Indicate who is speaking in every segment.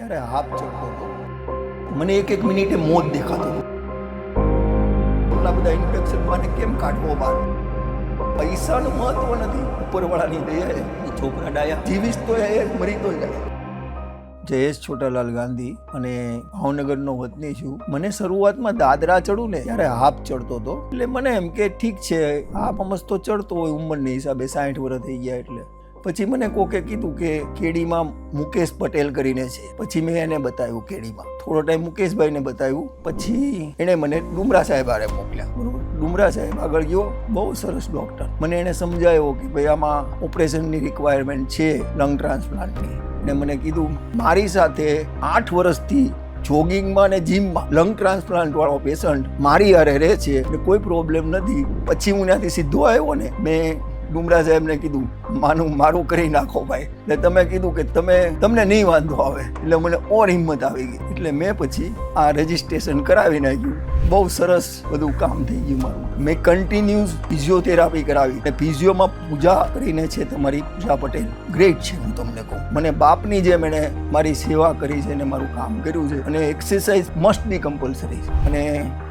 Speaker 1: ત્યારે હાફ ચડતો હતો. મને એક મિનિટે મોત દેખાતો હતો. એટલા બધા ઇન્ફેક્શન મને કેમ કાઢવો બહાર? પૈસાનું મહત્વ નથી, ઉપરવાળાની દયા. છોકરા ડાયા જીવીશ તો એ મરી તો જાય. જયેશ છોટાલાલ ગાંધી અને ભાવનગરનો વતની છું. મને શરૂઆતમાં દાદરા ચડું ને ત્યારે હાફ ચડતો હતો. એટલે મને એમ કે ઠીક છે, હાફ મસ્તો ચડતો હોય ઉંમરની હિસાબે, 60 વર્ષ થઈ ગયા. એટલે પછી મને કોકે કીધું કે કેડીમાં મુકેશ પટેલ કરીને છે. પછી મેં એને બતાવ્યું કેડીમાં. થોડો ટાઈમ મુકેશભાઈને બતાવ્યું. પછી એણે મને ડુમરા સાહેબ આરે મોકલ્યા. બરોબર, ડુમરા સાહેબ આગળ ગયો, બહુ સરસ ડૉક્ટર. મને એણે સમજાવ્યો કે ભાઈ આમાં ઓપરેશનની રિક્વાયરમેન્ટ છે, લંગ ટ્રાન્સપ્લાન્ટની. ને મને કીધું મારી સાથે 8 વર્ષથી જોગિંગમાં ને જીમમાં લંગ ટ્રાન્સપ્લાન્ટ વાળો પેશન્ટ મારી હારે રહે છે એટલે કોઈ પ્રોબ્લેમ નથી. પછી હું ત્યાંથી સીધો આવ્યો ને, મેં ડુમરા સાહેબને કીધું મારું કરી નાખો ભાઈ. એટલે તમે કીધું કે તમને નહીં વાંધો આવે. એટલે મને ઓર હિંમત આવી ગઈ. એટલે મેં પછી આ રજિસ્ટ્રેશન કરાવી નાખ્યું. બહુ સરસ બધું કામ થઈ ગયું મારું. મેં કન્ટિન્યુઅસ ફિઝિયોથેરાપી કરાવી. અને ફિઝિયોમાં પૂજા કરીને છે તમારી પૂજા પટેલ, ગ્રેટ છે. હું તમને કહું, મને બાપની જેમ એણે મારી સેવા કરી છે અને મારું કામ કર્યું છે. અને એક્સરસાઇઝ મસ્ટ બી કમ્પલસરી. અને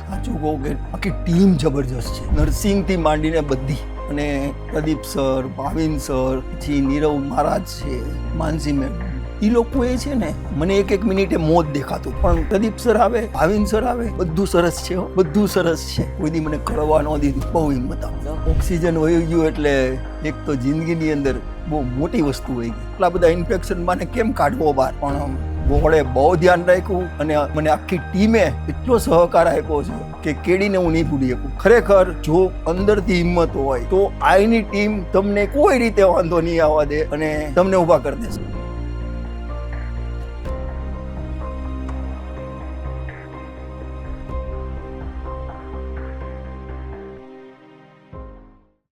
Speaker 1: સાચું કહું કે આખી ટીમ જબરજસ્ત છે, નર્સિંગથી માંડીને બધી. અને પ્રદીપ સર, ભાવિન સર, પછી નીરવ મહારાજ છે, માનસી મેડમ, એ લોકો એ છે ને મને એક મિનિટે મોત દેખાતું. પણ પ્રદીપ સર આવે, ભાવિન સર આવે, બધું સરસ છે, બધું સરસ છે. કોઈ દી મને કરવા ન દીધું. બહુ હિંમત આવે. ઓક્સિજન વહી ગયું એટલે એક તો જિંદગીની અંદર બહુ મોટી વસ્તુ હોય ગઈ. એટલા બધા ઇન્ફેક્શન મને કેમ કાઢવો બહાર? પણ વોળે બહુ ધ્યાન રાખ્યું અને મને આખી ટીમે એટલો સહકાર આપ્યો છે કે કેડીને હું નહીં ભૂલી શકું. ખરેખર જો અંદરથી હિંમત હોય તો આઈની ટીમ તમને કોઈ રીતે વાંધો નહીં આવવા દે અને તમને ઊભા કરી દેશે.